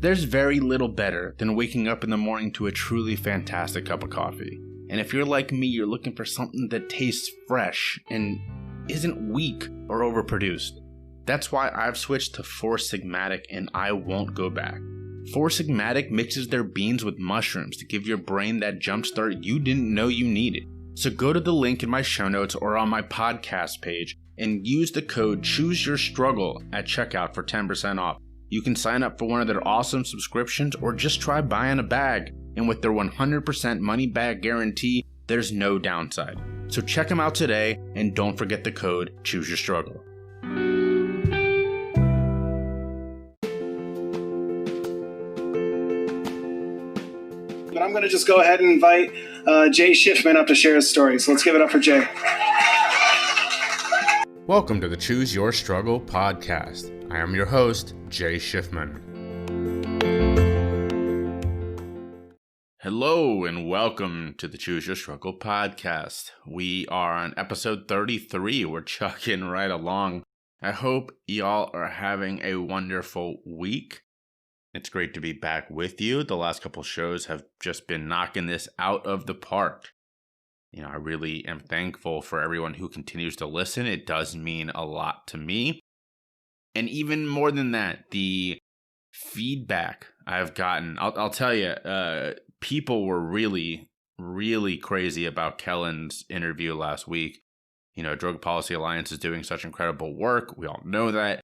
There's very little better than waking up in the morning to a truly fantastic cup of coffee. And if you're like me, you're looking for something that tastes fresh and isn't weak or overproduced. That's why I've switched to Four Sigmatic and I won't go back. Four Sigmatic mixes their beans with mushrooms to give your brain that jumpstart you didn't know you needed. So go to the link in my show notes or on my podcast page and use the code CHOOSEYOURSTRUGGLE at checkout for 10% off. You can sign up for one of their awesome subscriptions or just try buying a bag. And with their 100% money back guarantee, there's no downside. So check them out today and don't forget the code CHOOSEYOURSTRUGGLE. But I'm going to just go ahead and invite Jay Shifman up to share his story. So let's give it up for Jay. Welcome to the Choose Your Struggle podcast. I am your host, Jay Shifman. Hello and welcome to the Choose Your Struggle podcast. We are on episode 33. We're chugging right along. I hope y'all are having a wonderful week. It's great to be back with you. The last couple shows have just been knocking this out of the park. I really am thankful for everyone who continues to listen. It does mean a lot to me. And even more than that, the feedback I've gotten, I'll tell you, people were really, really crazy about Kellen's interview last week. Drug Policy Alliance is doing such incredible work. We all know that.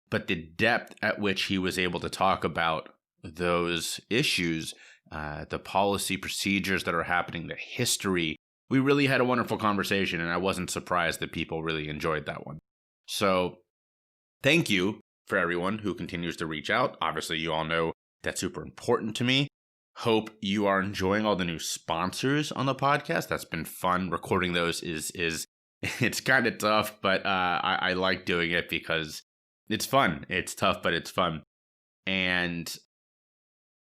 But the depth at which he was able to talk about those issues, the policy procedures that are happening, the history, we really had a wonderful conversation, and I wasn't surprised that people really enjoyed that one. So thank you for everyone who continues to reach out. Obviously, you all know that's super important to me. Hope you are enjoying all the new sponsors on the podcast. That's been fun. Recording those is it's kind of tough, but I like doing it because it's fun. It's tough, but it's fun. And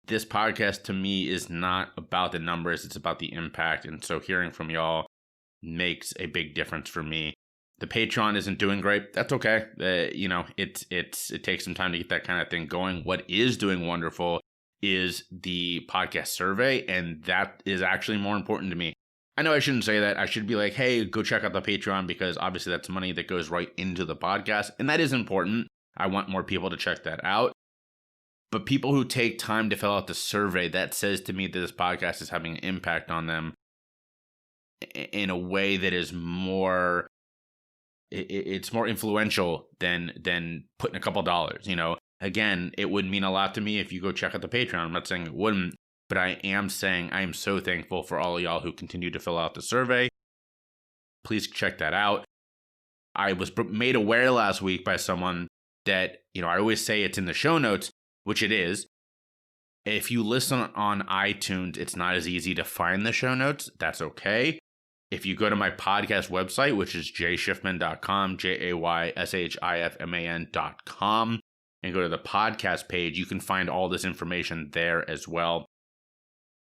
this podcast to me is not about the numbers. It's about the impact. And so hearing from y'all makes a big difference for me. The Patreon isn't doing great. That's okay. It takes some time to get that kind of thing going. What is doing wonderful is the podcast survey. And that is actually more important to me. I know I shouldn't say that. I should be like, hey, go check out the Patreon, because obviously that's money that goes right into the podcast. And that is important. I want more people to check that out. But people who take time to fill out the survey, that says to me that this podcast is having an impact on them in a way that is more, it's more influential than putting a couple dollars. Again, it would mean a lot to me if you go check out the Patreon. I'm not saying it wouldn't. But I am saying I am so thankful for all of y'all who continue to fill out the survey. Please check that out. I was made aware last week by someone that, I always say it's in the show notes, which it is. If you listen on iTunes, it's not as easy to find the show notes. That's okay. If you go to my podcast website, which is jayshifman.com, JAYSHIFMAN.com, and go to the podcast page, you can find all this information there as well.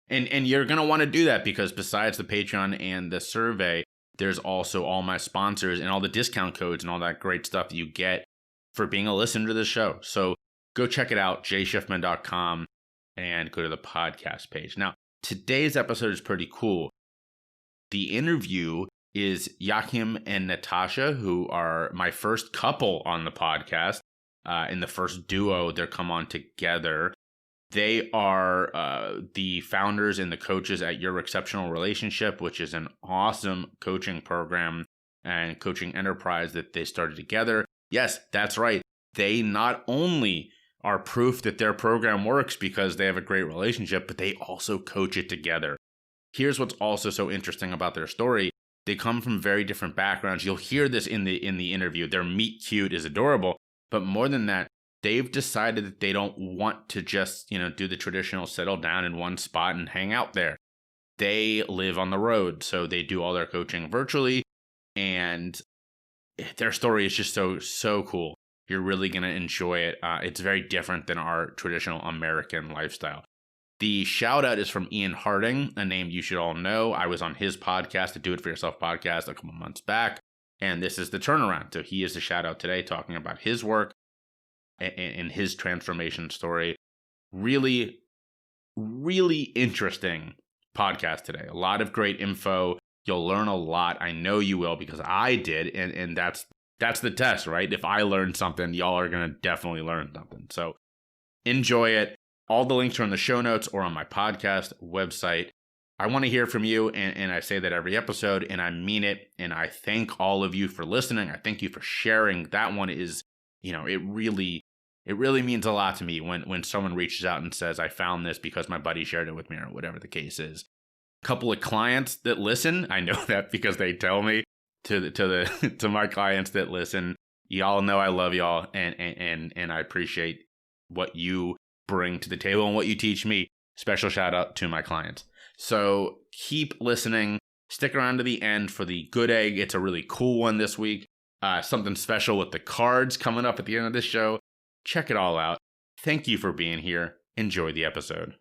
And you're going to want to do that because besides the Patreon and the survey, there's also all my sponsors and all the discount codes and all that great stuff that you get for being a listener to the show. So go check it out, jayshifman.com, and go to the podcast page. Now, today's episode is pretty cool. The interview is Jáchym and Natasha, who are my first couple on the podcast, and the first duo they're come on together. They are the founders and the coaches at Your Exceptional Relationship, which is an awesome coaching program and coaching enterprise that they started together. Yes, that's right. They not only are proof that their program works because they have a great relationship, but they also coach it together. Here's what's also so interesting about their story. They come from very different backgrounds. You'll hear this in the interview. Their meet cute is adorable, but more than that, they've decided that they don't want to just, do the traditional settle down in one spot and hang out there. They live on the road, so they do all their coaching virtually, and their story is just so cool. You're really going to enjoy it. It's very different than our traditional American lifestyle. The shout out is from Ian Harding, a name you should all know. I was on his podcast, the Do It For Yourself podcast, a couple months back, and this is the turnaround. So he is the shout out today talking about his work and his transformation story. Really, really interesting podcast today. A lot of great info. You'll learn a lot. I know you will, because I did. And that's the test, right? If I learned something, y'all are going to definitely learn something. So enjoy it. All the links are in the show notes or on my podcast website. I want to hear from you, and I say that every episode, and I mean it. And I thank all of you for listening. I thank you for sharing. That one is, it really means a lot to me when someone reaches out and says, I found this because my buddy shared it with me, or whatever the case is. A couple of clients that listen, I know that because they tell me. To my clients that listen, y'all know I love y'all, and I appreciate what you bring to the table and what you teach me. Special shout out to my clients. So keep listening. Stick around to the end for the good egg. It's a really cool one this week. Something special with the cards coming up at the end of this show. Check it all out. Thank you for being here. Enjoy the episode.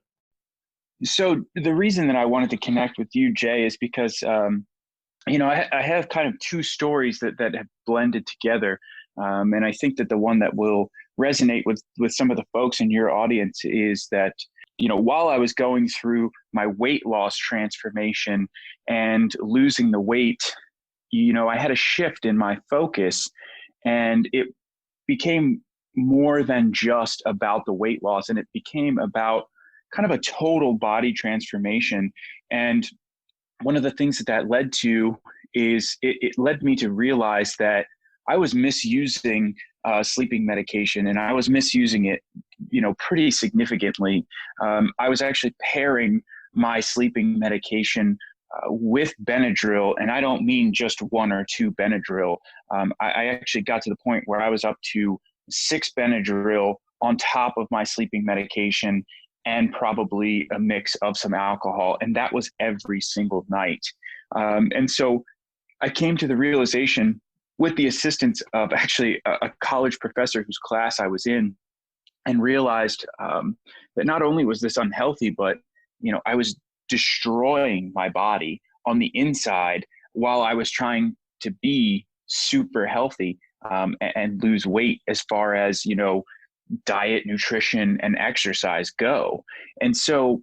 So the reason that I wanted to connect with you, Jay, is because, I have kind of two stories that have blended together. And I think that the one that will resonate with some of the folks in your audience is that, while I was going through my weight loss transformation and losing the weight, I had a shift in my focus, and it became more than just about the weight loss, and it became about kind of a total body transformation. And one of the things that led to is it led me to realize that I was misusing sleeping medication, and I was misusing it, pretty significantly. I was actually pairing my sleeping medication with Benadryl, and I don't mean just one or two Benadryl. I actually got to the point where I was up to 6 Benadryl on top of my sleeping medication, and probably a mix of some alcohol. And that was every single night. And so I came to the realization, with the assistance of actually a college professor whose class I was in, and realized that not only was this unhealthy, but, I was destroying my body on the inside while I was trying to be super healthy and lose weight as far as, diet, nutrition, and exercise go. And so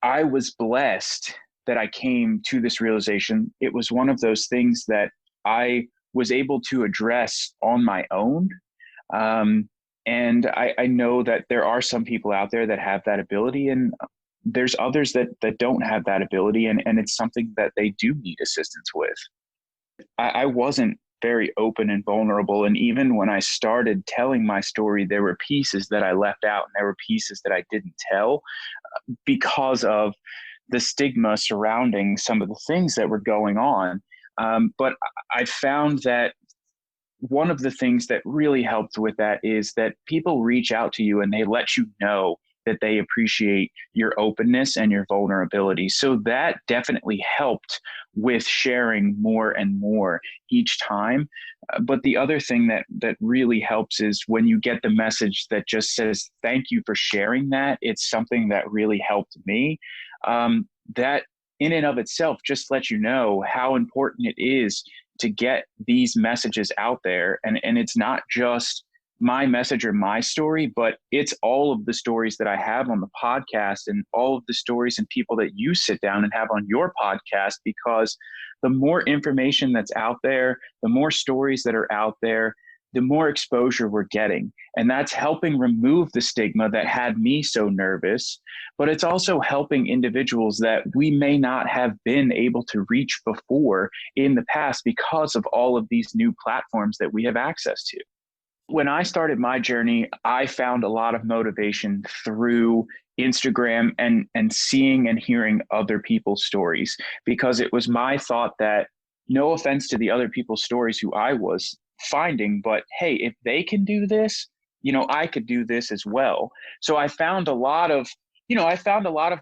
I was blessed that I came to this realization. It was one of those things that I was able to address on my own. And I know that there are some people out there that have that ability, and there's others that don't have that ability. And it's something that they do need assistance with. I wasn't very open and vulnerable. And even when I started telling my story, there were pieces that I left out, and there were pieces that I didn't tell because of the stigma surrounding some of the things that were going on. But I found that one of the things that really helped with that is that people reach out to you and they let you know that they appreciate your openness and your vulnerability. So that definitely helped with sharing more and more each time. But the other thing that really helps is when you get the message that just says, thank you for sharing that. It's something that really helped me. That in and of itself just lets you know how important it is to get these messages out there. And it's not just my message or my story, but it's all of the stories that I have on the podcast, and all of the stories and people that you sit down and have on your podcast, because the more information that's out there, the more stories that are out there, the more exposure we're getting. And that's helping remove the stigma that had me so nervous, but it's also helping individuals that we may not have been able to reach before in the past because of all of these new platforms that we have access to. When I started my journey, I found a lot of motivation through Instagram and seeing and hearing other people's stories, because it was my thought that, no offense to the other people's stories who I was finding, but hey, if they can do this, I could do this as well. So I found a lot of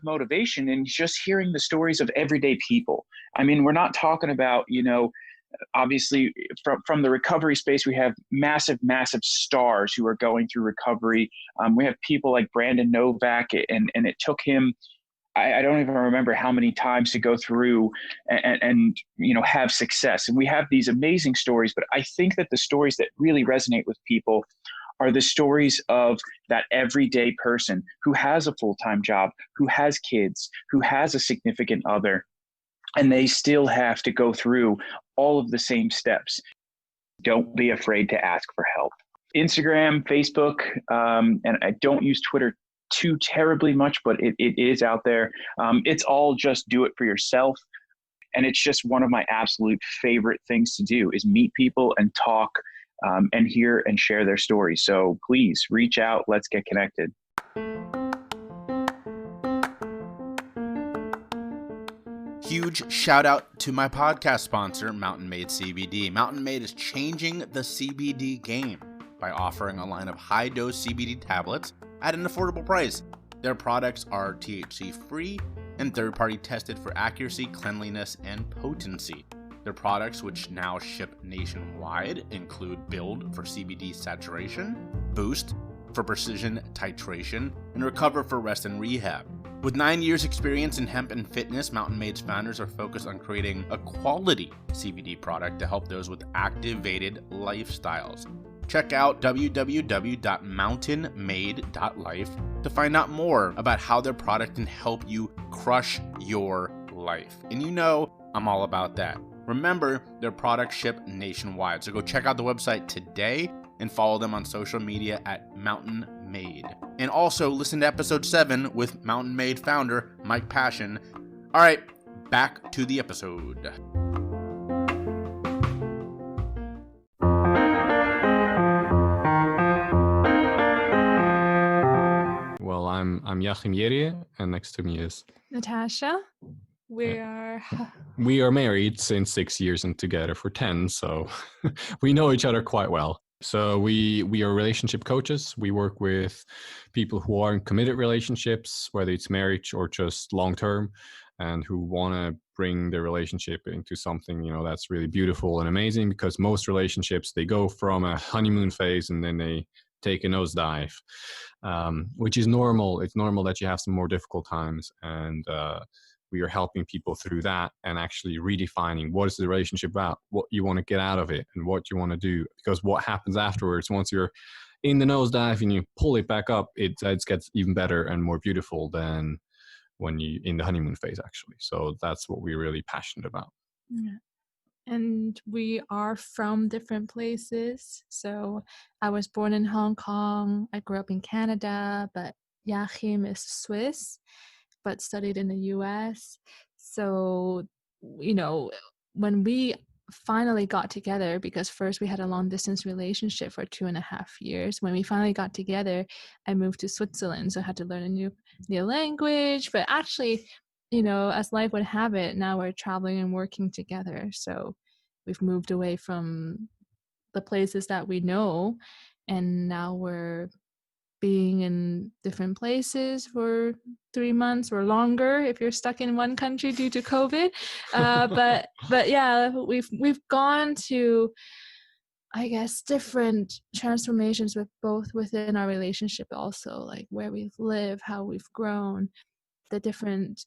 motivation in just hearing the stories of everyday people. I mean, we're not talking about, obviously from the recovery space, we have massive stars who are going through recovery. We have people like Brandon Novak, and it took him, I don't even remember how many times to go through and have success. And we have these amazing stories, but I think that the stories that really resonate with people are the stories of that everyday person who has a full-time job, who has kids, who has a significant other, and they still have to go through all of the same steps. Don't be afraid to ask for help. Instagram, Facebook, and I don't use Twitter too terribly much, but it is out there. It's all just do it for yourself. And it's just one of my absolute favorite things to do is meet people and talk and hear and share their stories. So please reach out. Let's get connected. Huge shout out to my podcast sponsor, Mountain Made CBD. Mountain Made is changing the CBD game by offering a line of high-dose CBD tablets at an affordable price. Their products are THC-free and third-party tested for accuracy, cleanliness, and potency. Their products, which now ship nationwide, include Build for CBD saturation, Boost for precision titration, and Recover for rest and rehab. With 9 years experience in hemp and fitness, Mountain Made's founders are focused on creating a quality CBD product to help those with activated lifestyles. Check out www.mountainmade.life to find out more about how their product can help you crush your life. And you know I'm all about that. Remember, their products ship nationwide, so go check out the website today and follow them on social media at Mountain Made. And also listen to episode 7 with Mountain Made founder Mike Passion. All right, back to the episode. Well, I'm Jáchym and Jerie, and next to me is Natasha. We are married since 6 years and together for 10, so we know each other quite well. So we are relationship coaches. We work with people who are in committed relationships, whether it's marriage or just long term, and who want to bring their relationship into something, that's really beautiful and amazing, because most relationships, they go from a honeymoon phase and then they take a nosedive, which is normal. It's normal that you have some more difficult times, and we are helping people through that and actually redefining what is the relationship about, what you want to get out of it, and what you want to do. Because what happens afterwards, once you're in the nosedive and you pull it back up, it gets even better and more beautiful than when you in the honeymoon phase, actually. So that's what we're really passionate about. Yeah. And we are from different places. So I was born in Hong Kong. I grew up in Canada, but Jáchym is Swiss, but studied in the US. So, when we finally got together, because first we had a long distance relationship for 2.5 years. When we finally got together, I moved to Switzerland. So I had to learn a new language. But actually, as life would have it, now we're traveling and working together. So we've moved away from the places that we know, and now we're being in different places for 3 months or longer if you're stuck in one country due to COVID. But yeah, we've gone to, I guess, different transformations with both within our relationship, also like where we've lived, how we've grown, the different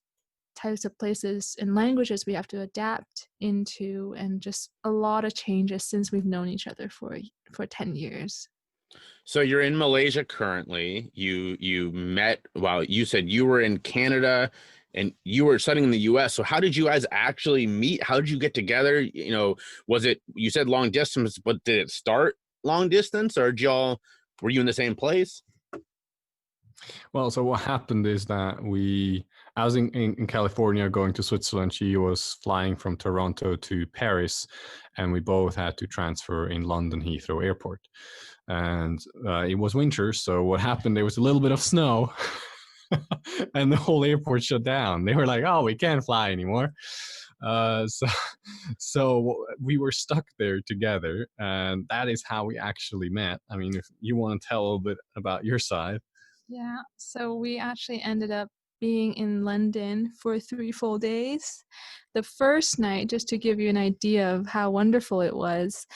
types of places and languages we have to adapt into, and just a lot of changes since we've known each other for 10 years. So you're in Malaysia currently. You met, you said you were in Canada and you were studying in the US. So how did you guys actually meet? How did you get together? Was it, you said long distance, but did it start long distance, or were you in the same place? Well, so what happened is that I was in California going to Switzerland. She was flying from Toronto to Paris, and we both had to transfer in London Heathrow Airport. And it was winter, so what happened, there was a little bit of snow and the whole airport shut down. They were like, oh, we can't fly anymore. So we were stuck there together, and that is how we actually met. I mean, if you want to tell a little bit about your side. Yeah, so we actually ended up being in London for 3 full days. The first night, just to give you an idea of how wonderful it was,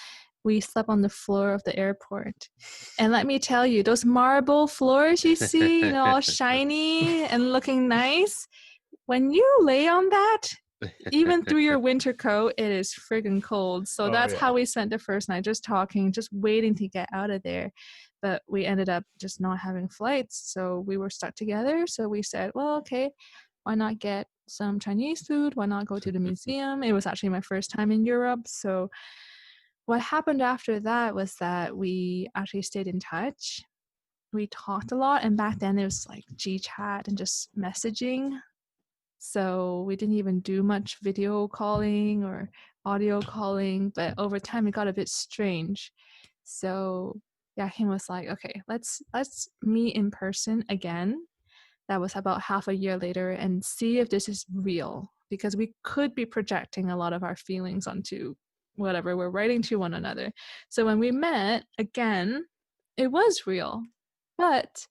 we slept on the floor of the airport. And let me tell you, those marble floors you see, all shiny and looking nice, when you lay on that, even through your winter coat, it is friggin' cold. So that's how we spent the first night, just talking, just waiting to get out of there. but we ended up just not having flights. So we were stuck together. So we said, well, okay, why not get some Chinese food? Why not go to the museum? It was actually my first time in Europe. So what happened after that was that we actually stayed in touch. We talked a lot. And back then it was like GChat and just messaging. So we didn't even do much video calling or audio calling, but over time it got a bit strange. So Jáchym was like, okay, let's meet in person again. That was about half a year later, and see if this is real, because we could be projecting a lot of our feelings onto whatever we're writing to one another. So when we met again, it was real, but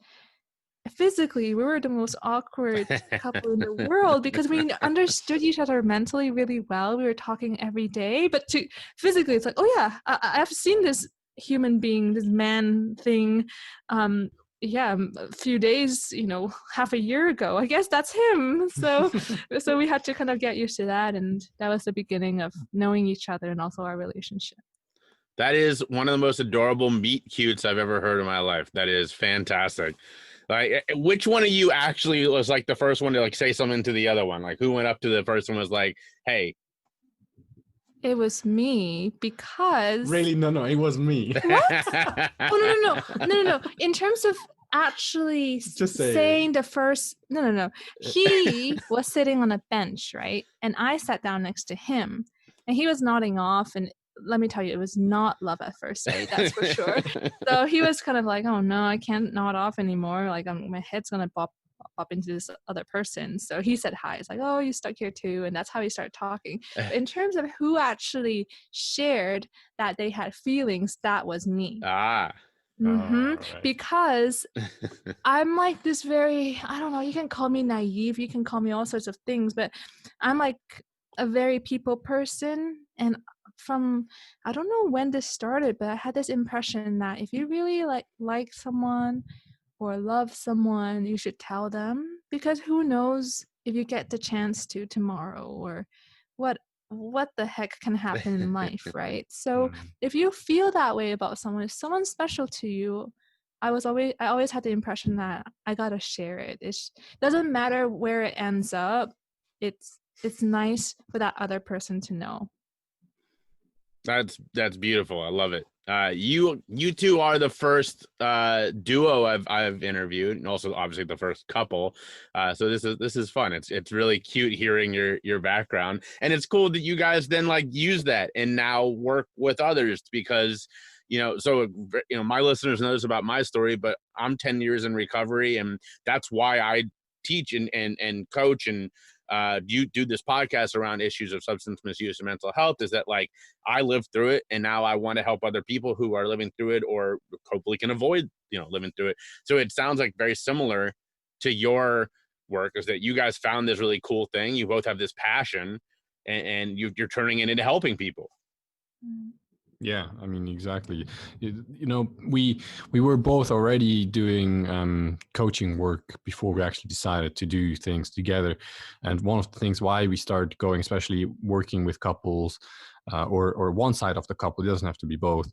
physically we were the most awkward couple in the world because we understood each other mentally really well. We were talking every day, but to physically it's like, oh yeah, I've seen this human being, this man thing, a few days, half a year ago. I guess that's him. So we had to kind of get used to that, and that was the beginning of knowing each other and also our relationship. That is one of the most adorable meet cutes I've ever heard in my life. That is fantastic. Like, which one of you actually was like the first one to like say something to the other one? Like, who went up to the first one and was like, "Hey"? It was me, because Really? No, it was me. What? Oh, no. In terms of actually Just say saying the first, no. He was sitting on a bench, right? And I sat down next to him, and he was nodding off. And let me tell you, it was not love at first sight, that's for sure. So he was kind of like, oh no, I can't nod off anymore. Like, my head's gonna bop into this other person. So he said hi. It's like, oh, you stuck here too. And that's how we started talking. But in terms of who actually shared that they had feelings, that was me. Ah. Mm-hmm. Right. Because I'm like this very, I don't know, you can call me naive, you can call me all sorts of things, but I'm like a very people person. And from, I don't know when this started, but I had this impression that if you really like someone or love someone, you should tell them, because who knows if you get the chance to tomorrow, or what the heck can happen in life, right? So if you feel that way about someone, if someone's special to you, I always had the impression that I gotta share it. It doesn't matter where it ends up. It's nice for that other person to know. That's beautiful. I love it. You two are the first duo I've interviewed, and also obviously the first couple. So this is fun. It's really cute hearing your background, and it's cool that you guys then like use that and now work with others, because my listeners know this about my story, but I'm 10 years in recovery, and that's why I teach and coach and you do this podcast around issues of substance misuse and mental health, is that like I lived through it, and now I want to help other people who are living through it or hopefully can avoid living through it. So it sounds like very similar to your work, is that you guys found this really cool thing. You both have this passion, and you're turning it into helping people. Yeah, I mean, exactly. We were both already doing coaching work before we actually decided to do things together. And one of the things why we started going, especially working with couples or one side of the couple, it doesn't have to be both,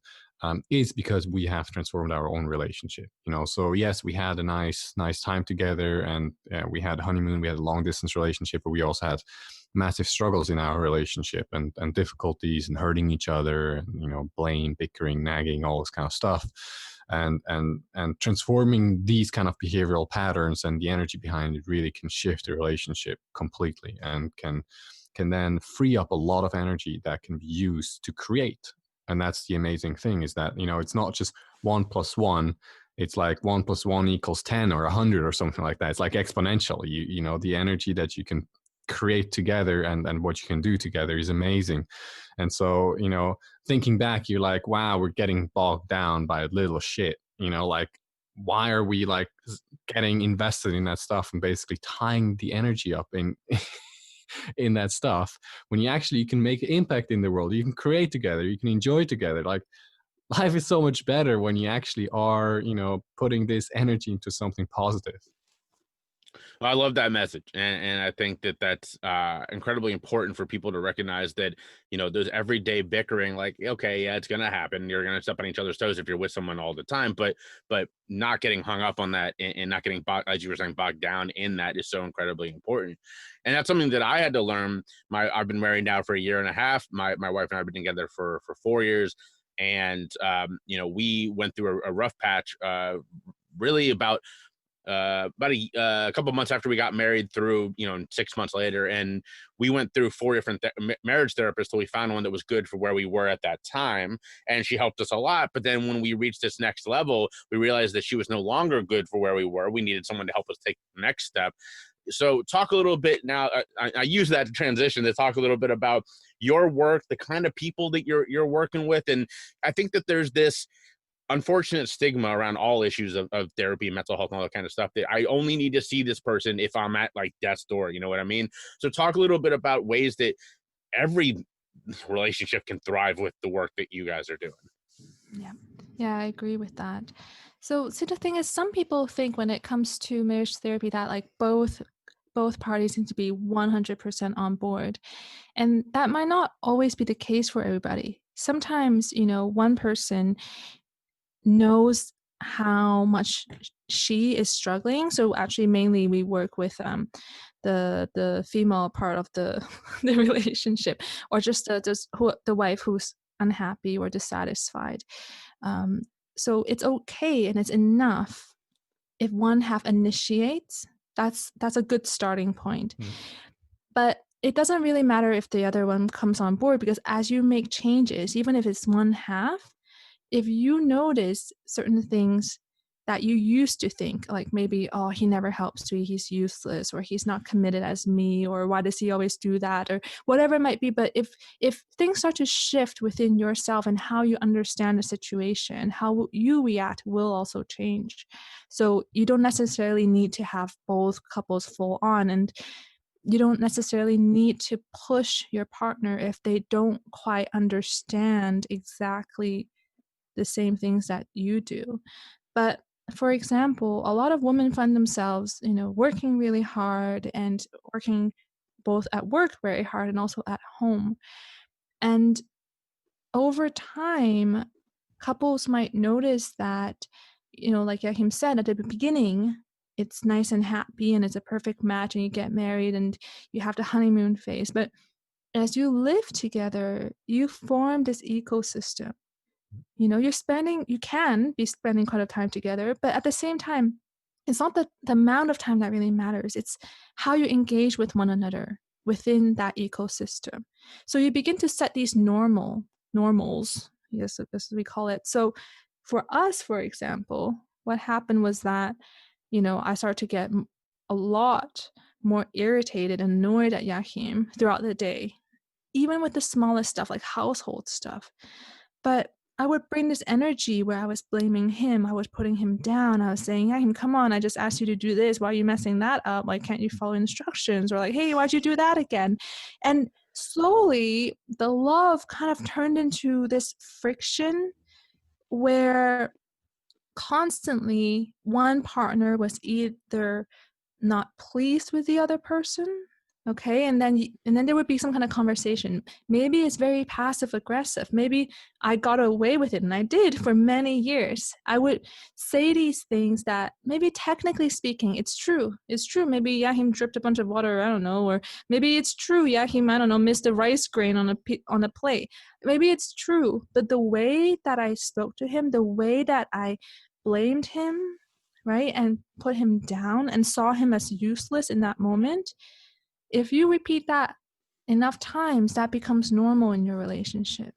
is because we have transformed our own relationship. So yes, we had a nice time together, and we had a honeymoon, we had a long distance relationship, but we also had massive struggles in our relationship and difficulties and hurting each other, blame, bickering, nagging, all this kind of stuff. And transforming these kind of behavioral patterns and the energy behind it really can shift the relationship completely, and can then free up a lot of energy that can be used to create. And that's the amazing thing, is that, it's not just 1 + 1. It's like 1 + 1 = 10 or 100 or something like that. It's like exponential. The energy that you can create together and what you can do together is amazing. And so, thinking back, you're like, wow, we're getting bogged down by a little shit. Like, why are we like getting invested in that stuff and basically tying the energy up in in that stuff, when you can make an impact in the world, you can create together, you can enjoy together. Like, life is so much better when you actually are, putting this energy into something positive. I love that message. And I think that that's incredibly important for people to recognize that, there's everyday bickering, like, okay, yeah, it's going to happen. You're going to step on each other's toes if you're with someone all the time, but not getting hung up on that and not getting, as you were saying, bogged down in that is so incredibly important. And that's something that I had to learn. I've been married now for a year and a half. My wife and I have been together for 4 years. And, we went through a rough patch, really about a couple months after we got married through 6 months later, and we went through 4 different marriage therapists till we found one that was good for where we were at that time, and she helped us a lot. But then when we reached this next level, we realized that she was no longer good for where we were. We needed someone to help us take the next step. So talk a little bit now. I use that transition to talk a little bit about your work, the kind of people that you're working with. And I think that there's this unfortunate stigma around all issues of therapy, mental health, and all that kind of stuff, that I only need to see this person if I'm at like death's door. You know what I mean? So talk a little bit about ways that every relationship can thrive with the work that you guys are doing. Yeah, I agree with that. So the thing is, some people think when it comes to marriage therapy that like both parties need to be 100% on board. And that might not always be the case for everybody. Sometimes, one person knows how much she is struggling. So actually, mainly we work with the female part of the the relationship, or just the wife who's unhappy or dissatisfied. So it's okay and it's enough if one half initiates. That's a good starting point. But it doesn't really matter if the other one comes on board, because as you make changes, even if it's one half, if you notice certain things that you used to think, like maybe, oh, he never helps me, he's useless, or he's not committed as me, or why does he always do that, or whatever it might be. But if things start to shift within yourself and how you understand the situation, how you react will also change. So you don't necessarily need to have both couples full on, and you don't necessarily need to push your partner if they don't quite understand exactly the same things that you do. But for example, a lot of women find themselves, working really hard and working both at work very hard and also at home. And over time, couples might notice that, like Jáchym said at the beginning, it's nice and happy and it's a perfect match and you get married and you have the honeymoon phase. But as you live together, you form this ecosystem. You can be spending quite a time together, but at the same time, it's not the amount of time that really matters. It's how you engage with one another within that ecosystem. So you begin to set these normals, yes, as we call it. So for us, for example, what happened was that, I started to get a lot more irritated and annoyed at Jáchym throughout the day, even with the smallest stuff like household stuff. But I would bring this energy where I was blaming him. I was putting him down. I was saying, Jáchym, come on, I just asked you to do this. Why are you messing that up? Like, can't you follow instructions? Or like, hey, why'd you do that again? And slowly, the love kind of turned into this friction where constantly one partner was either not pleased with the other person, okay, and then there would be some kind of conversation. Maybe it's very passive aggressive. Maybe I got away with it, and I did for many years. I would say these things that maybe technically speaking it's true. Maybe Jáchym dripped a bunch of water, I don't know, or maybe it's true Jáchym, I don't know, missed a rice grain on a plate. Maybe it's true, but the way that I spoke to him, the way that I blamed him, right, and put him down and saw him as useless in that moment, if you repeat that enough times, that becomes normal in your relationship.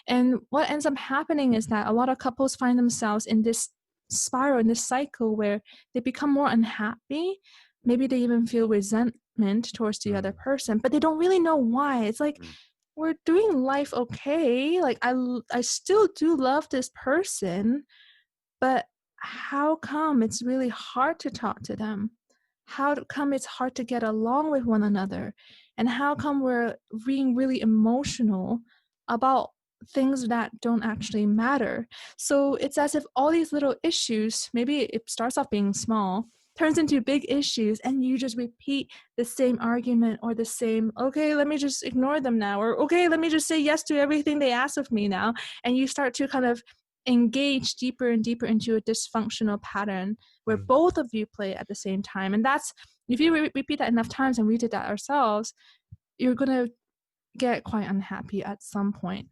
And what ends up happening is that a lot of couples find themselves in this spiral, in this cycle where they become more unhappy. Maybe they even feel resentment towards the other person, but they don't really know why. It's like, we're doing life okay. Like, I still do love this person, but how come it's really hard to talk to them? How come it's hard to get along with one another? And how come we're being really emotional about things that don't actually matter? So it's as if all these little issues, maybe it starts off being small, turns into big issues, and you just repeat the same argument or the same, okay, let me just ignore them now, or okay, let me just say yes to everything they ask of me now. And you start to kind of engage deeper and deeper into a dysfunctional pattern where both of you play at the same time. And that's, if you repeat that enough times, and we did that ourselves, you're going to get quite unhappy at some point.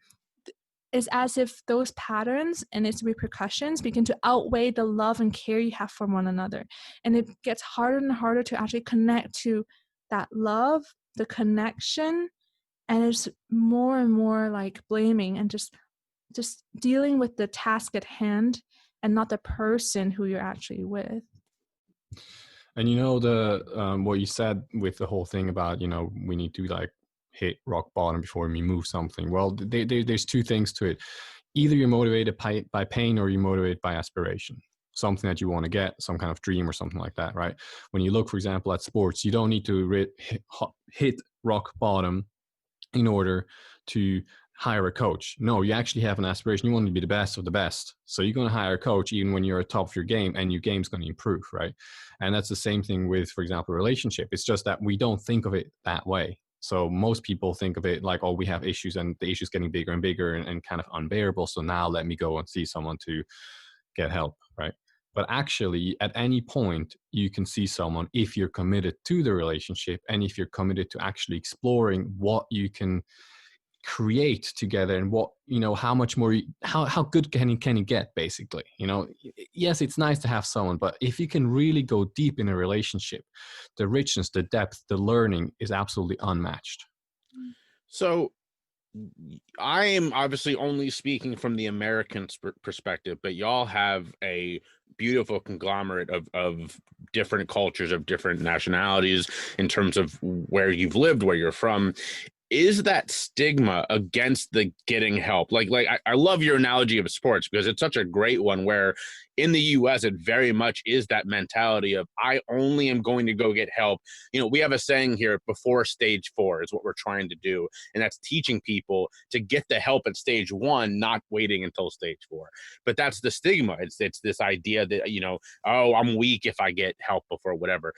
It's as if those patterns and its repercussions begin to outweigh the love and care you have for one another. And it gets harder and harder to actually connect to that love, the connection, and it's more and more like blaming and just dealing with the task at hand and not the person who you're actually with. And you know, the what you said with the whole thing about, you know, we need to like hit rock bottom before we move something. Well, there's two things to it. Either you're motivated by pain, or you're motivated by aspiration, something that you want to get, some kind of dream or something like that, right? When you look, for example, at sports, you don't need to hit rock bottom in order to hire a coach. No, you actually have an aspiration. You want to be the best of the best. So you're going to hire a coach even when you're at top of your game, and your game's going to improve, right? And that's the same thing with, for example, a relationship. It's just that we don't think of it that way. So most people think of it like, oh, we have issues, and the issue's getting bigger and bigger and kind of unbearable. So now let me go and see someone to get help, right? But actually, at any point, you can see someone if you're committed to the relationship, and if you're committed to actually exploring what you can create together, and what, you know, how much more, how good can you get, basically. You know, yes, it's nice to have someone, but if you can really go deep in a relationship, the richness, the depth, the learning is absolutely unmatched. So I am obviously only speaking from the American perspective, but y'all have a beautiful conglomerate of different cultures, of different nationalities in terms of where you've lived, where you're from. Is that stigma against the getting help? Like I love your analogy of sports, because it's such a great one, where in the US, it very much is that mentality of, I only am going to go get help. You know, we have a saying here, before stage 4 is what we're trying to do. And that's teaching people to get the help at stage 1, not waiting until stage 4. But that's the stigma. It's this idea that, you know, oh, I'm weak if I get help before whatever.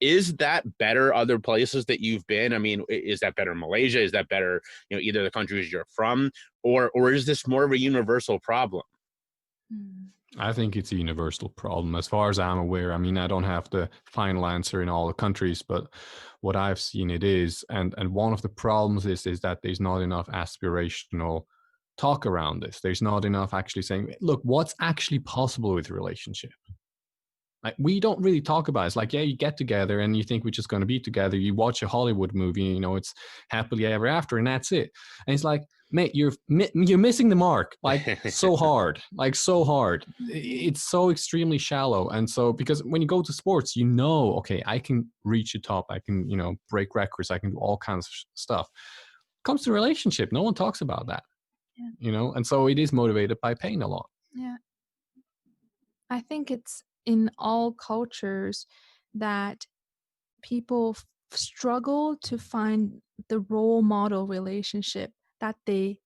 Is that better other places that you've been? I mean, is that better in Malaysia? Is that better, you know, either the countries you're from, or is this more of a universal problem? I think it's a universal problem, as far as I'm aware. I mean, I don't have the final answer in all the countries, but what I've seen it is, and one of the problems is that there's not enough aspirational talk around this. There's not enough actually saying, look, what's actually possible with a relationship? Like, we don't really talk about it. It's like, yeah, you get together and you think we're just going to be together. You watch a Hollywood movie, you know, it's happily ever after, and that's it. And it's like, mate, you're missing the mark, like so hard, like so hard. It's so extremely shallow. And so, because when you go to sports, you know, okay, I can reach the top. I can, you know, break records. I can do all kinds of stuff. Comes to relationship, no one talks about that, you know? And so it is motivated by pain a lot. Yeah. I think it's in all cultures that people struggle to find the role model relationship that they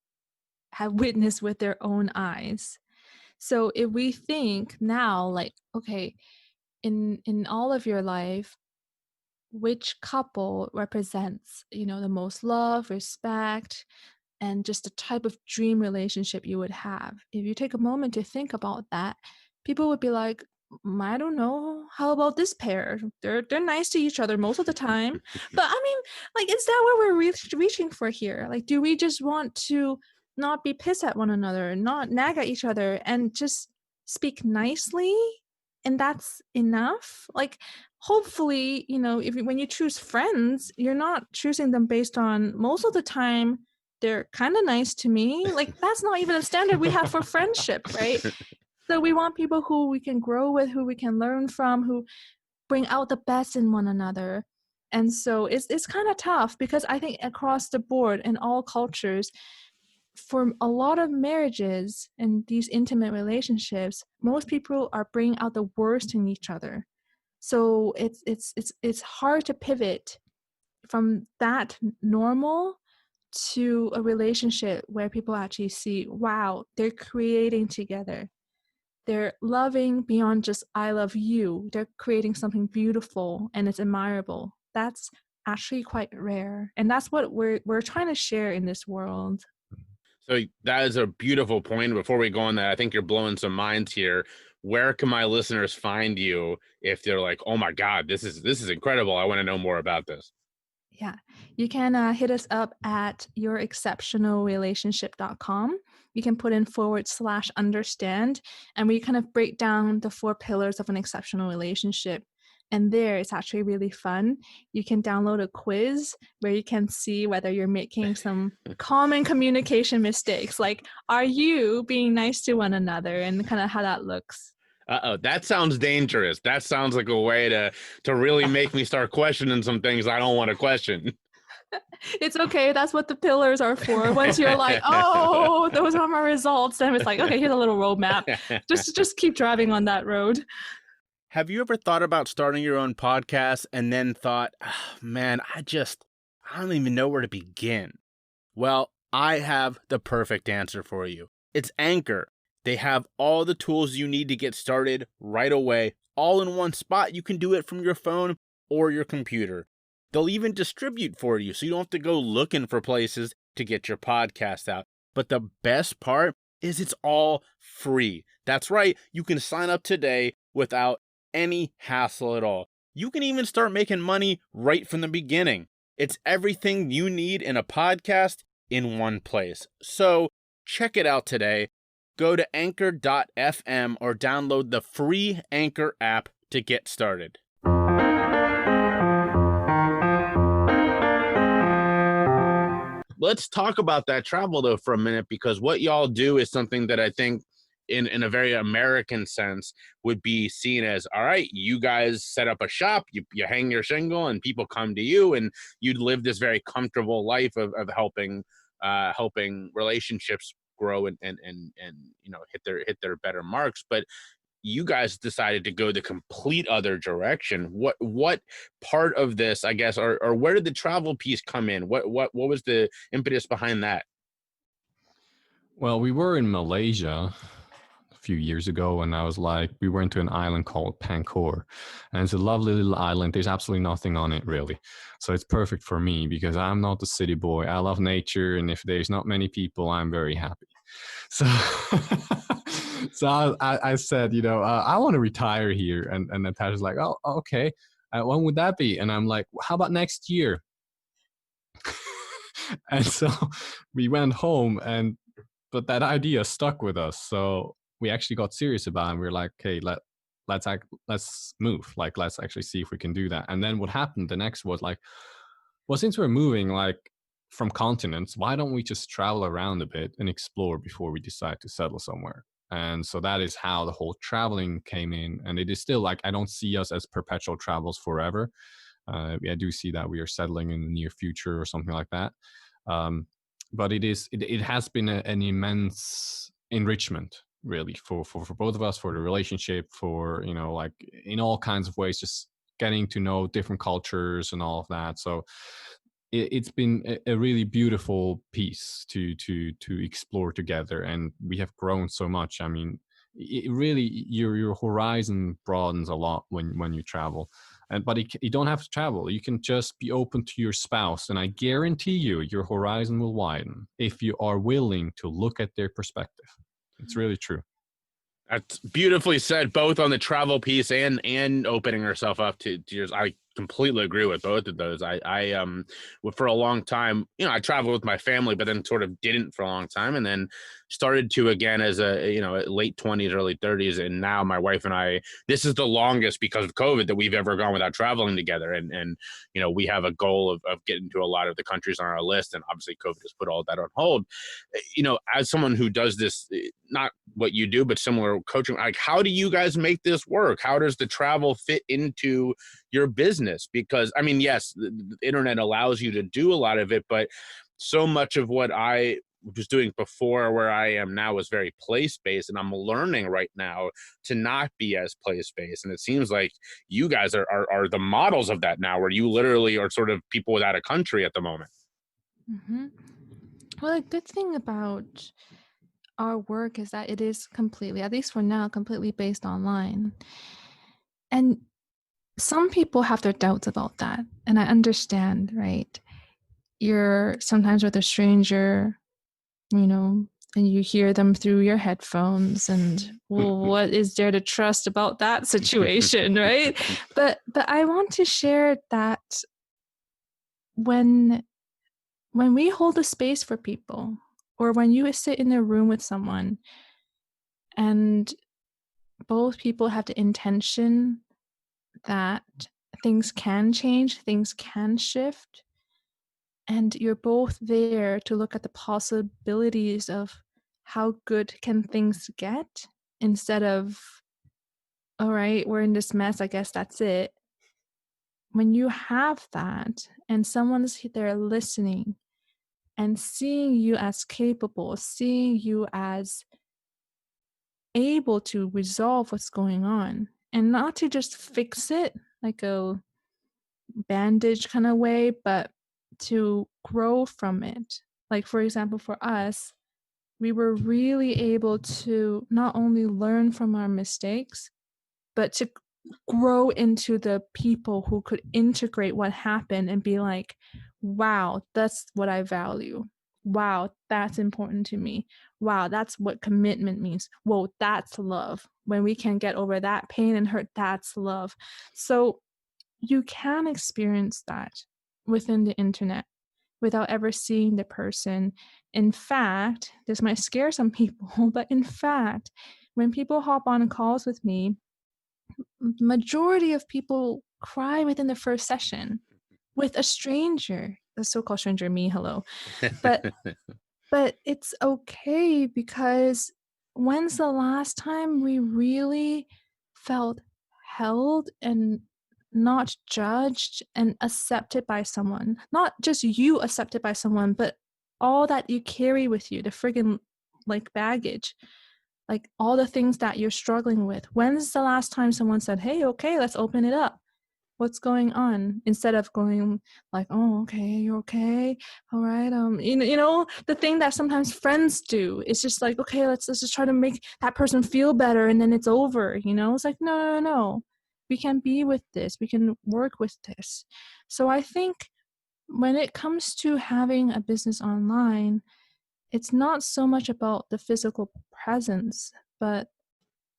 have witnessed with their own eyes. So if we think now, like, okay, in all of your life, which couple represents, you know, the most love, respect, and just the type of dream relationship you would have? If you take a moment to think about that, people would be like, I don't know, how about this pair? They're nice to each other most of the time. But I mean, like, is that what we're reaching for here? Like, do we just want to not be pissed at one another, not nag at each other, and just speak nicely? And that's enough? Like, hopefully, you know, when you choose friends, you're not choosing them based on, most of the time, they're kind of nice to me. Like, that's not even a standard we have for friendship, right? So we want people who we can grow with, who we can learn from, who bring out the best in one another. And so it's kind of tough, because I think across the board in all cultures, for a lot of marriages and these intimate relationships, most people are bringing out the worst in each other. So it's hard to pivot from that normal to a relationship where people actually see, wow, they're creating together. they're loving beyond just I love you. They're creating something beautiful and it's admirable. That's actually quite rare. And that's what we're trying to share in this world. So that is a beautiful point. Before we go on that, I think you're blowing some minds here. Where can my listeners find you if they're like, oh my God, this is incredible. I want to know more about this. Yeah, you can hit us up at yourexceptionalrelationship.com. You can put in /understand, and we kind of break down the 4 pillars of an exceptional relationship. And there, it's actually really fun. You can download a quiz where you can see whether you're making some common communication mistakes, like are you being nice to one another, and kind of how that looks. Uh-oh, that sounds dangerous. That sounds like a way to really make me start questioning some things I don't want to question. It's okay. That's what the pillars are for. Once you're like, oh, those are my results, then it's like, okay, here's a little roadmap. Just keep driving on that road. Have you ever thought about starting your own podcast and then thought, oh, man, I don't even know where to begin? Well, I have the perfect answer for you. It's Anchor. They have all the tools you need to get started right away, all in one spot. You can do it from your phone or your computer. They'll even distribute for you, so you don't have to go looking for places to get your podcast out. But the best part is it's all free. That's right. You can sign up today without any hassle at all. You can even start making money right from the beginning. It's everything you need in a podcast in one place. So check it out today. Go to anchor.fm or download the free Anchor app to get started. Let's talk about that travel, though, for a minute, because what y'all do is something that I think in a very American sense would be seen as, all right, you guys set up a shop, you hang your shingle and people come to you and you live this very comfortable life of helping relationships grow and you know hit their better marks. But you guys decided to go the complete other direction. What part of this, I guess, or where did the travel piece come in? What was the impetus behind that? Well, we were in Malaysia a few years ago, and I was like, we went to an island called Pankor, and it's a lovely little island. There's absolutely nothing on it, really. So it's perfect for me because I'm not a city boy. I love nature, and if there's not many people, I'm very happy. So, so I said, I want to retire here. And Natasha's like, oh, okay. When would that be? And I'm like, how about next year? And so we went home, but that idea stuck with us. So we actually got serious about it. And we were like, okay, let's move. Like, let's actually see if we can do that. And then what happened the next was like, well, since we're moving like from continents, why don't we just travel around a bit and explore before we decide to settle somewhere? And so that is how the whole traveling came in. And it is still like, I don't see us as perpetual travels forever. I do see that we are settling in the near future or something like that. But it has been an immense enrichment, really, for both of us, for the relationship, for, like in all kinds of ways, just getting to know different cultures and all of that. So it's been a really beautiful piece to explore together, and we have grown so much. I mean, it really your horizon broadens a lot when you travel. But you don't have to travel. You can just be open to your spouse, and I guarantee you, your horizon will widen if you are willing to look at their perspective. It's really true. That's beautifully said, both on the travel piece and opening herself up to yours. I completely agree with both of those. I for a long time, I traveled with my family, but then sort of didn't for a long time, and then started to again as a late 20s, early 30s, and now my wife and I, this is the longest because of COVID that we've ever gone without traveling together, and we have a goal of getting to a lot of the countries on our list, and obviously COVID has put all that on hold. As someone who does this, not what you do, but similar coaching, like how do you guys make this work? How does the travel fit into your business? Because I mean, yes, the internet allows you to do a lot of it, but so much of what I was doing before where I am now was very place-based, and I'm learning right now to not be as place-based. And it seems like you guys are the models of that now, where you literally are sort of people without a country at the moment. Mm-hmm. Well, a good thing about our work is that it is completely, at least for now, completely based online. And some people have their doubts about that. And I understand, right? You're sometimes with a stranger, and you hear them through your headphones, and well, what is there to trust about that situation, right? But I want to share that when we hold a space for people, or when you sit in a room with someone and both people have the intention that things can change, things can shift, and you're both there to look at the possibilities of how good can things get, instead of, all right, we're in this mess, I guess that's it. When you have that and someone's there listening and seeing you as capable, seeing you as able to resolve what's going on, and not to just fix it like a bandage kind of way, but to grow from it. Like, for example, for us, we were really able to not only learn from our mistakes, but to grow into the people who could integrate what happened and be like, wow, that's what I value. Wow, that's important to me. Wow, that's what commitment means. Whoa, that's love. When we can get over that pain and hurt, that's love. So you can experience that within the internet without ever seeing the person. In fact, this might scare some people, but in fact, when people hop on calls with me, majority of people cry within the first session with a stranger, the so-called stranger, me, hello. But it's okay, because when's the last time we really felt held and not judged and accepted by someone? Not just you accepted by someone, but all that you carry with you, the friggin' like baggage, like all the things that you're struggling with. When's the last time someone said, hey, okay, let's open it up? What's going on? Instead of going like, oh, okay, you're okay, all right, the thing that sometimes friends do is just like, okay, let's just try to make that person feel better, and then it's over. It's like, no, we can be with this, we can work with this. So I think when it comes to having a business online, it's not so much about the physical presence, but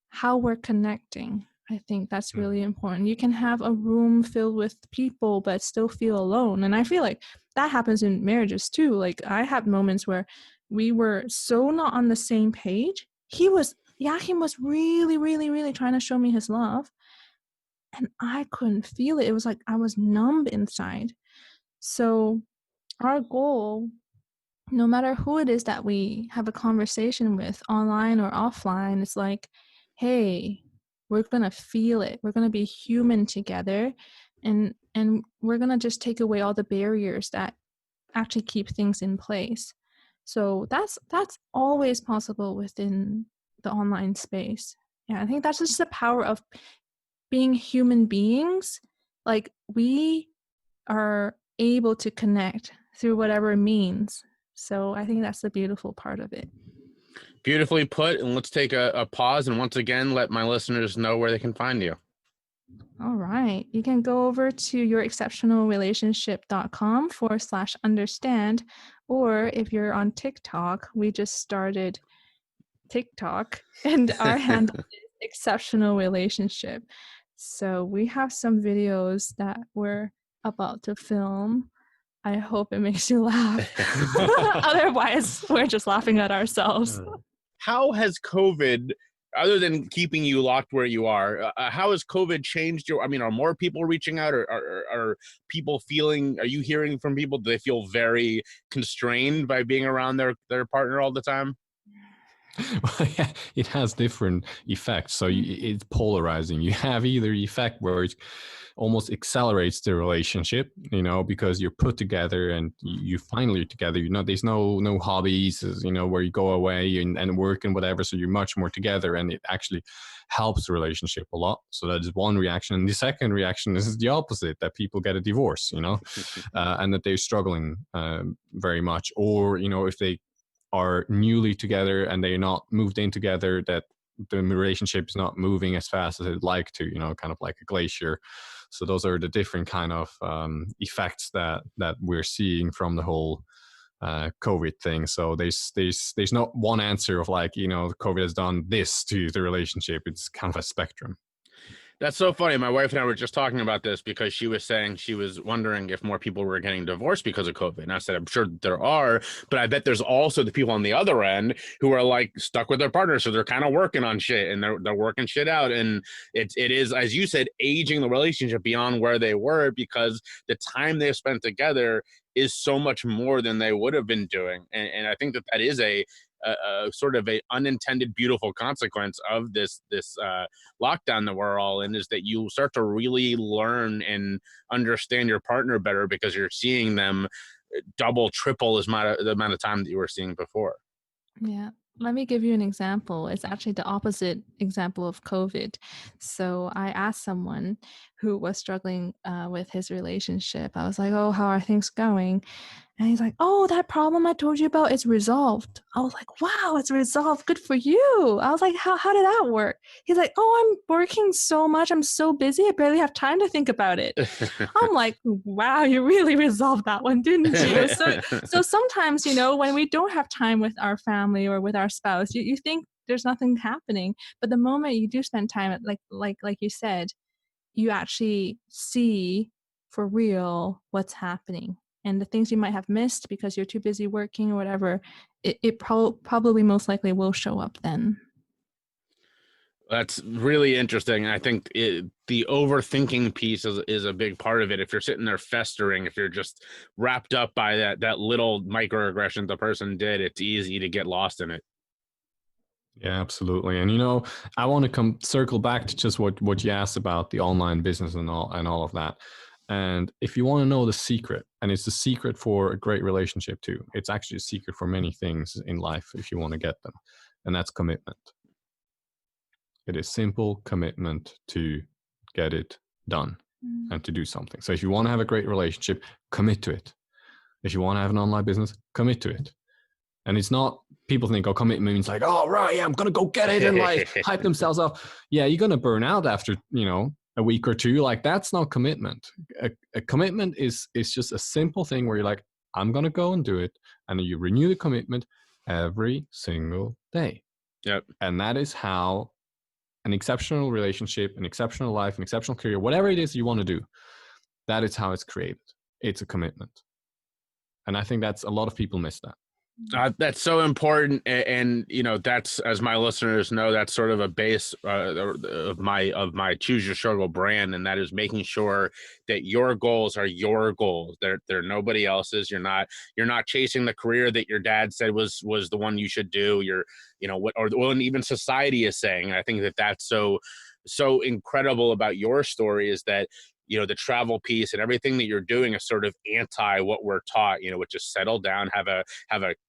how we're connecting. I think that's really important. You can have a room filled with people, but still feel alone. And I feel like that happens in marriages too. Like, I have moments where we were so not on the same page. Jáchym was really, really, really trying to show me his love, and I couldn't feel it. It was like I was numb inside. So our goal, no matter who it is that we have a conversation with, online or offline, it's like, hey, we're going to feel it. We're going to be human together. And we're going to just take away all the barriers that actually keep things in place. So that's always possible within the online space. Yeah, I think that's just the power of being human beings. Like, we are able to connect through whatever means. So I think that's the beautiful part of it. Beautifully put. And let's take a pause and once again let my listeners know where they can find you. All right. You can go over to yourexceptionalrelationship.com/understand. Or if you're on TikTok, we just started TikTok, and our handle is Exceptional Relationship. So we have some videos that we're about to film. I hope it makes you laugh. Otherwise, we're just laughing at ourselves. How has COVID, other than keeping you locked where you are, how has COVID changed are more people reaching out, or are people feeling, are you hearing from people, do they feel very constrained by being around their partner all the time? Well, yeah, it has different effects. So it's polarizing. You have either effect where it almost accelerates the relationship, because you're put together and you finally together. There's no hobbies, where you go away and work and whatever. So you're much more together, and it actually helps the relationship a lot. So that is one reaction. And the second reaction is the opposite, that people get a divorce, and that they're struggling very much, or if they are newly together and they're not moved in together, that the relationship is not moving as fast as it'd like to, kind of like a glacier. So those are the different kind of effects that we're seeing from the whole COVID thing. So there's not one answer of like, COVID has done this to the relationship. It's kind of a spectrum. That's so funny. My wife and I were just talking about this because she was saying she was wondering if more people were getting divorced because of COVID. And I said, I'm sure there are, but I bet there's also the people on the other end who are like stuck with their partner. So they're kind of working on shit and they're working shit out. And it is, as you said, aging the relationship beyond where they were because the time they've spent together is so much more than they would have been doing. And I think that is a sort of a unintended beautiful consequence of this lockdown that we're all in, is that you start to really learn and understand your partner better because you're seeing them double, triple the amount of time that you were seeing before. Yeah. Let me give you an example. It's actually the opposite example of COVID. So I asked someone who was struggling with his relationship. I was like, oh, how are things going? And he's like, oh, that problem I told you about is resolved. I was like, wow, it's resolved. Good for you. I was like, how did that work? He's like, oh, I'm working so much. I'm so busy. I barely have time to think about it. I'm like, wow, you really resolved that one, didn't you? So sometimes, when we don't have time with our family or with our spouse, you think there's nothing happening. But the moment you do spend time, like you said, you actually see for real what's happening. And the things you might have missed because you're too busy working or whatever, it probably most likely will show up then. That's really interesting. I think the overthinking piece is a big part of it. If you're sitting there festering, if you're just wrapped up by that little microaggression the person did, it's easy to get lost in it. Yeah, absolutely. And I want to circle back to just what you asked about the online business and all of that. And if you want to know the secret, and it's the secret for a great relationship too, it's actually a secret for many things in life if you want to get them, and that's commitment. It is simple commitment to get it done and to do something. So if you want to have a great relationship, commit to it. If you want to have an online business, commit to it. And it's not, people think, commitment means like, oh, right, yeah, I'm going to go get it and like hype themselves up. Yeah, you're going to burn out after, a week or two. Like, that's not commitment. A commitment is just a simple thing where you're like, I'm going to go and do it. And you renew the commitment every single day. Yep. And that is how an exceptional relationship, an exceptional life, an exceptional career, whatever it is you want to do, that is how it's created. It's a commitment. And I think that's a lot of people miss that. That's so important, and that's, as my listeners know, that's sort of a base of my Choose Your Struggle brand, and that is making sure that your goals are your goals. They're nobody else's. You're not chasing the career that your dad said was the one you should do. And even society is saying. I think that's so incredible about your story is that the travel piece and everything that you're doing is sort of anti what we're taught, which is settle down, have a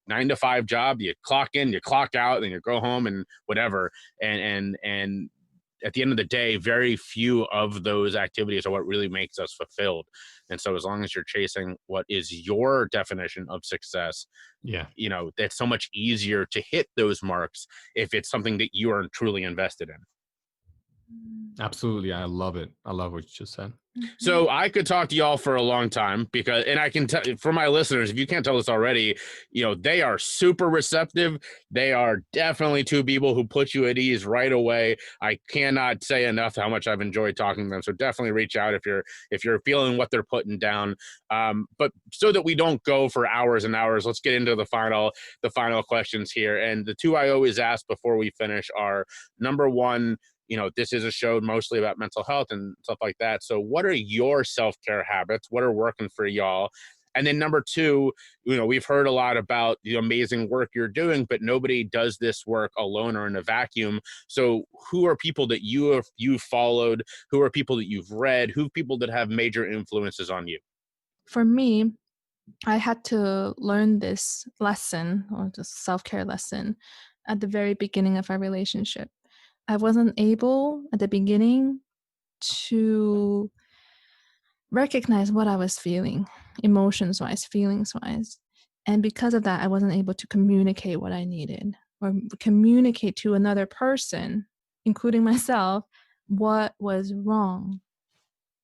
9-to-5 job, you clock in, you clock out, then you go home and whatever. And at the end of the day, very few of those activities are what really makes us fulfilled. And so as long as you're chasing what is your definition of success, that's so much easier to hit those marks if it's something that you are truly invested in. Absolutely. I love it. I love what you just said. So I could talk to y'all for a long time and I can tell for my listeners, if you can't tell this already, they are super receptive. They are definitely two people who put you at ease right away. I cannot say enough how much I've enjoyed talking to them. So definitely reach out if you're feeling what they're putting down. But so that we don't go for hours and hours, let's get into the final questions here. And the two I always ask before we finish are, number one, this is a show mostly about mental health and stuff like that. So what are your self-care habits? What are working for y'all? And then number two, we've heard a lot about the amazing work you're doing, but nobody does this work alone or in a vacuum. So who are people that you've followed? Who are people that you've read? Who are people that have major influences on you? For me, I had to learn this lesson, or just self-care lesson, at the very beginning of our relationship. I wasn't able at the beginning to recognize what I was feeling, emotions-wise, feelings-wise. And because of that, I wasn't able to communicate what I needed or communicate to another person, including myself, what was wrong.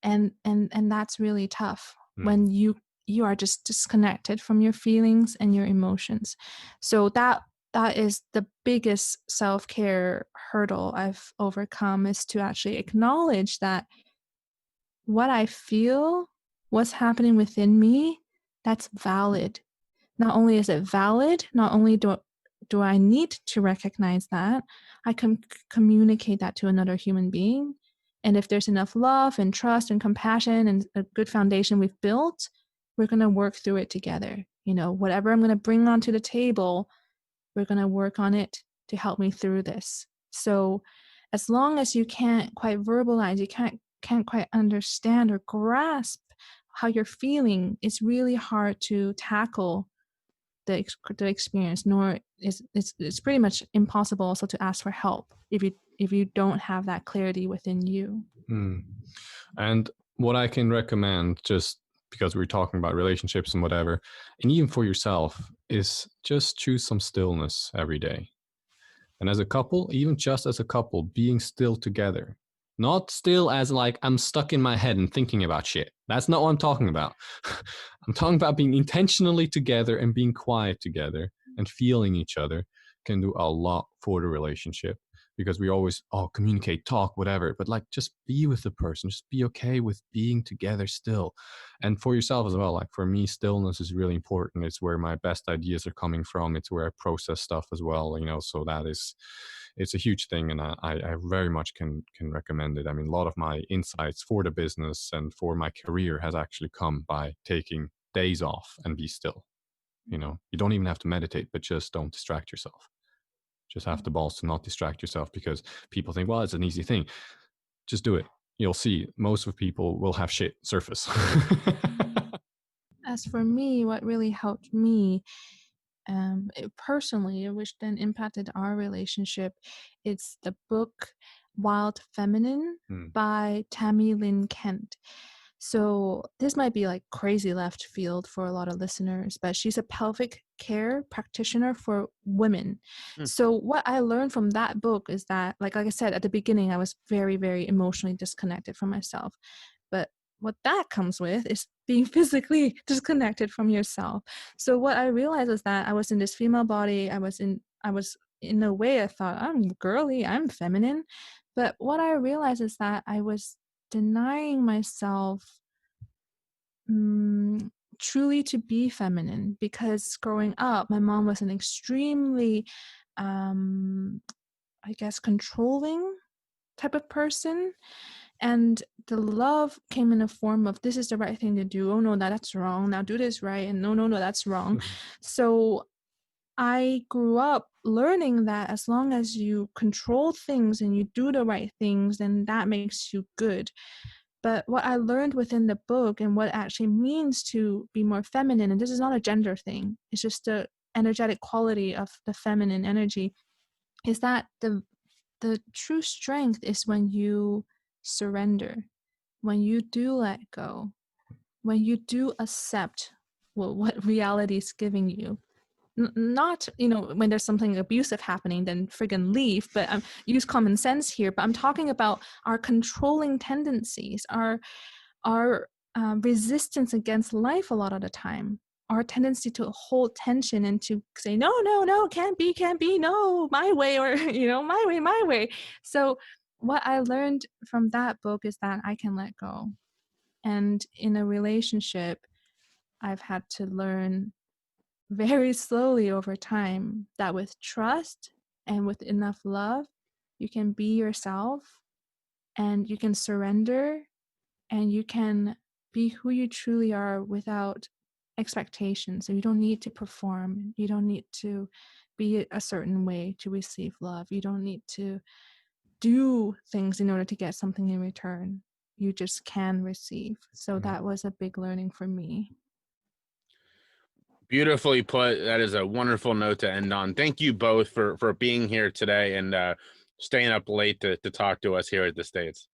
And that's really tough when you are just disconnected from your feelings and your emotions. So that is the biggest self-care hurdle I've overcome, is to actually acknowledge that what I feel, what's happening within me, that's valid. Not only is it valid, not only do I need to recognize that, I can communicate that to another human being. And if there's enough love and trust and compassion and a good foundation we've built, we're going to work through it together. You know, whatever I'm going to bring onto the table, we're going to work on it to help me through this. So as long as you can't quite verbalize, you can't quite understand or grasp how you're feeling, it's really hard to tackle the experience, nor it's pretty much impossible also to ask for help if you don't have that clarity within you. And what I can recommend, just because we're talking about relationships and whatever, and even for yourself, is just choose some stillness every day. And as a couple, even just as a couple, being still together. Not still as like I'm stuck in my head and thinking about shit. That's not what I'm talking about. I'm talking about being intentionally together and being quiet together and feeling each other can do a lot for the relationship, because we always, communicate, talk, whatever. But like, just be with the person, just be okay with being together still. And for yourself as well, like for me, stillness is really important. It's where my best ideas are coming from. It's where I process stuff as well, so it's a huge thing. And I very much can recommend it. I mean, a lot of my insights for the business and for my career has actually come by taking days off and be still. You don't even have to meditate, but just don't distract yourself. Just have the balls to not distract yourself, because people think, well, it's an easy thing. Just do it. You'll see most of people will have shit surface. As for me, what really helped me personally, which then impacted our relationship, it's the book Wild Feminine by Tammy Lynn Kent. So this might be like crazy left field for a lot of listeners, but she's a pelvic care practitioner for women. So what I learned from that book is that, like I said at the beginning, I was very, very emotionally disconnected from myself. But what that comes with is being physically disconnected from yourself. So what I realized was that I was in this female body. I was in a way, I thought I'm girly, I'm feminine. But what I realized is that I was denying myself truly to be feminine, because growing up, my mom was an extremely, I guess, controlling type of person. And the love came in a form of, this is the right thing to do. Oh, no, that's wrong. Now do this right. And no, that's wrong. So I grew up learning that as long as you control things and you do the right things, then that makes you good. But what I learned within the book and what it actually means to be more feminine, and this is not a gender thing, it's just the energetic quality of the feminine energy, is that the true strength is when you surrender, when you do let go, when you do accept what reality is giving you. Not, when there's something abusive happening, then friggin' leave, but use common sense here. But I'm talking about our controlling tendencies, our resistance against life a lot of the time, our tendency to hold tension and to say, no, can't be, no, my way, or, my way. So what I learned from that book is that I can let go. And in a relationship, I've had to learn very slowly over time that with trust and with enough love, you can be yourself and you can surrender and you can be who you truly are without expectations. So you don't need to perform. You don't need to be a certain way to receive love. You don't need to do things in order to get something in return. You just can receive. So that was a big learning for me. Beautifully put. That is a wonderful note to end on. Thank you both for being here today and staying up late to talk to us here at the States.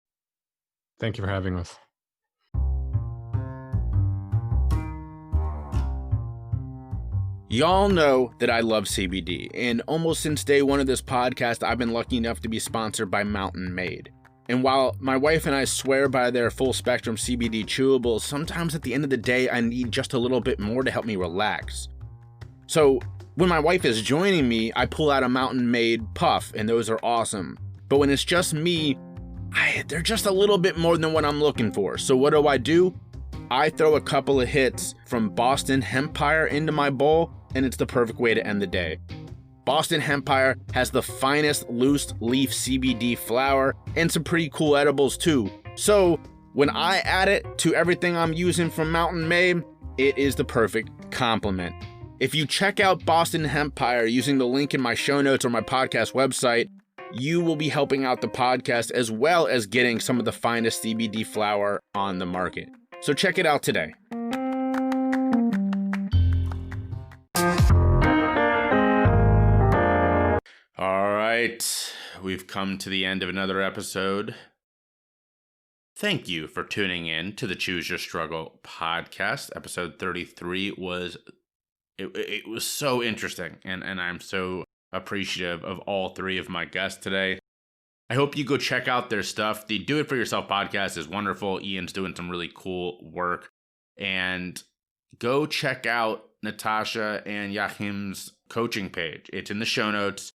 Thank you for having us. Y'all know that I love CBD, and almost since day one of this podcast, I've been lucky enough to be sponsored by Mountain Made. And while my wife and I swear by their full spectrum CBD chewables, sometimes at the end of the day, I need just a little bit more to help me relax. So when my wife is joining me, I pull out a Mountain Made puff, and those are awesome. But when it's just me, they're just a little bit more than what I'm looking for. So what do? I throw a couple of hits from Boston Hempire into my bowl, and it's the perfect way to end the day. Boston Hempire has the finest loose leaf CBD flower and some pretty cool edibles too. So when I add it to everything I'm using from Mountain Made, it is the perfect complement. If you check out Boston Hempire using the link in my show notes or my podcast website, you will be helping out the podcast as well as getting some of the finest CBD flower on the market. So check it out today. All right, we've come to the end of another episode. Thank you for tuning in to the Choose Your Struggle podcast. Episode 33 was so interesting, and I'm so appreciative of all three of my guests today. I hope you go check out their stuff. The Do It For Yourself podcast is wonderful. Ian's doing some really cool work. And go check out Natasha and Jáchym's coaching page. It's in the show notes.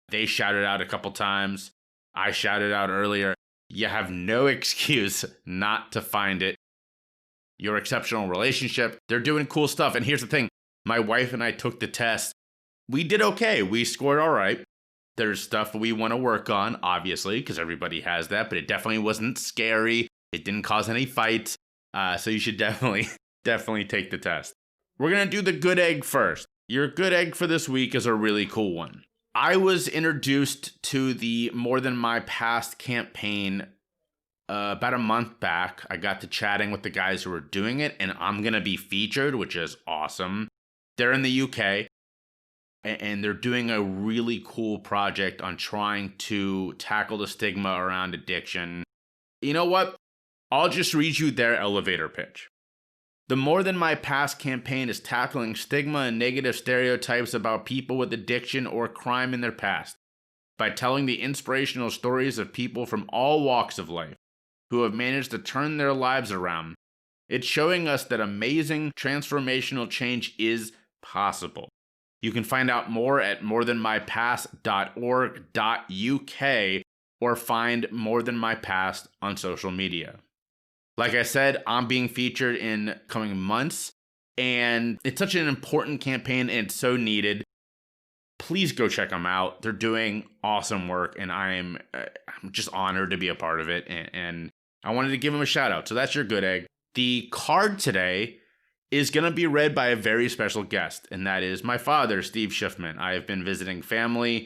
They shouted out a couple times. I shouted out earlier. You have no excuse not to find it. Your exceptional relationship. They're doing cool stuff. And here's the thing. My wife and I took the test. We did okay. We scored all right. There's stuff we want to work on, obviously, because everybody has that. But it definitely wasn't scary. It didn't cause any fights. So you should definitely take the test. We're going to do the good egg first. Your good egg for this week is a really cool one. I was introduced to the More Than My Past campaign about a month back. I got to chatting with the guys who were doing it, and I'm going to be featured, which is awesome. They're in the UK, and they're doing a really cool project on trying to tackle the stigma around addiction. You know what? I'll just read you their elevator pitch. The More Than My Past campaign is tackling stigma and negative stereotypes about people with addiction or crime in their past by telling the inspirational stories of people from all walks of life who have managed to turn their lives around. It's showing us that amazing transformational change is possible. You can find out more at morethanmypast.org.uk or find More Than My Past on social media. Like I said, I'm being featured in coming months, and it's such an important campaign and it's so needed. Please go check them out. They're doing awesome work, and I'm just honored to be a part of it, and I wanted to give them a shout out. So that's your good egg. The card today is going to be read by a very special guest, and that is my father, Steve Shifman. I have been visiting family.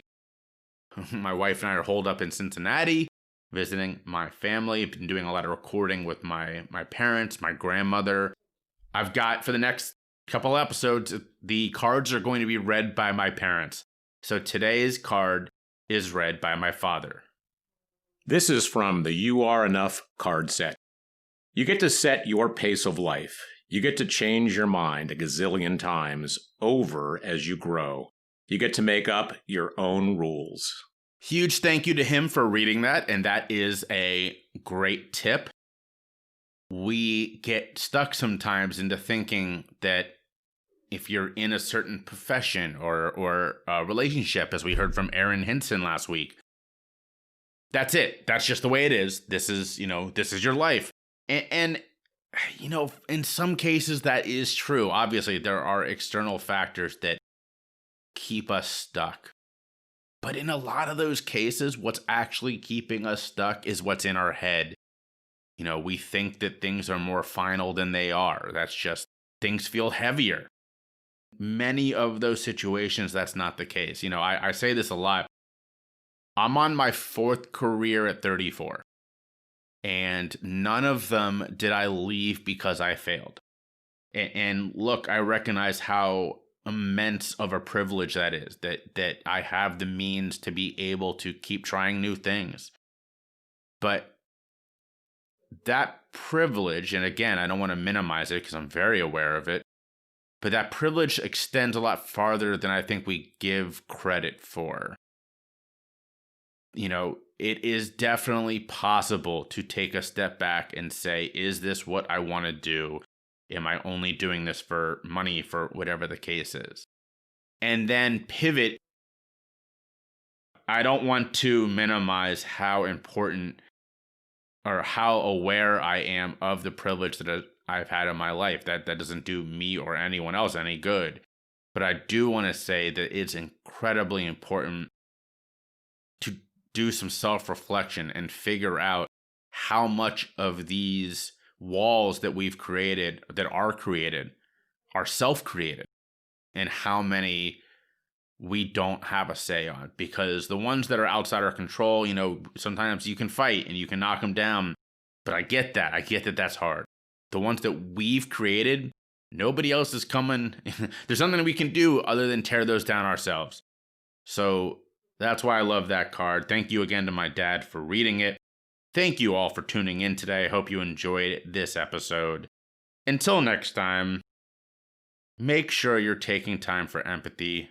My wife and I are holed up in Cincinnati, visiting my family. I've been doing a lot of recording with my parents, my grandmother. I've got, for the next couple episodes, the cards are going to be read by my parents. So today's card is read by my father. This is from the You Are Enough card set. You get to set your pace of life. You get to change your mind a gazillion times over as you grow. You get to make up your own rules. Huge thank you to him for reading that, and that is a great tip. We get stuck sometimes into thinking that if you're in a certain profession or a relationship, as we heard from Aaron Hinson last week, that's it. That's just the way it is. This is your life. And in some cases that is true. Obviously, there are external factors that keep us stuck. But in a lot of those cases, what's actually keeping us stuck is what's in our head. We think that things are more final than they are. That's just, things feel heavier. Many of those situations, that's not the case. I say this a lot. I'm on my fourth career at 34. And none of them did I leave because I failed. And look, I recognize how immense of a privilege that is, that I have the means to be able to keep trying new things. But that privilege, and again, I don't want to minimize it because I'm very aware of it, but that privilege extends a lot farther than I think we give credit for. You know, it is definitely possible to take a step back and say, is this what I want to do? Am I only doing this for money, for whatever the case is? And then pivot. I don't want to minimize how important or how aware I am of the privilege that I've had in my life. That doesn't do me or anyone else any good. But I do want to say that it's incredibly important to do some self-reflection and figure out how much of these walls that we've created, that are self-created, and how many we don't have a say on. Because the ones that are outside our control, you know, sometimes you can fight and you can knock them down. But I get that that's hard. The ones that we've created, nobody else is coming. There's nothing we can do other than tear those down ourselves. So that's why I love that card. Thank you again to my dad for reading it. Thank you all for tuning in today. I hope you enjoyed this episode. Until next time, make sure you're taking time for empathy.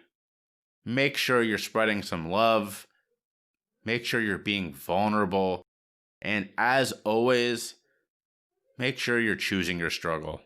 Make sure you're spreading some love. Make sure you're being vulnerable. And as always, make sure you're choosing your struggle.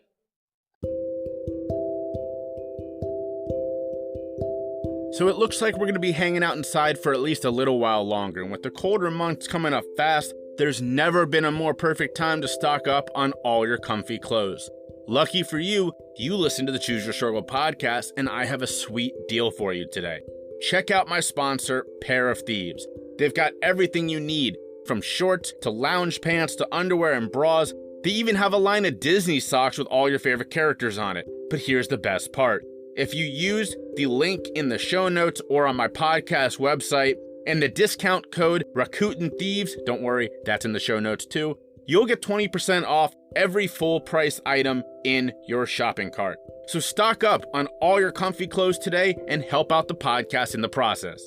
So it looks like we're going to be hanging out inside for at least a little while longer. And with the colder months coming up fast, there's never been a more perfect time to stock up on all your comfy clothes. Lucky for you, you listen to the Choose Your Struggle podcast, and I have a sweet deal for you today. Check out my sponsor, Pair of Thieves. They've got everything you need, from shorts to lounge pants to underwear and bras. They even have a line of Disney socks with all your favorite characters on it. But here's the best part. If you use the link in the show notes or on my podcast website and the discount code Rakuten Thieves, don't worry, that's in the show notes too, you'll get 20% off every full price item in your shopping cart. So stock up on all your comfy clothes today and help out the podcast in the process.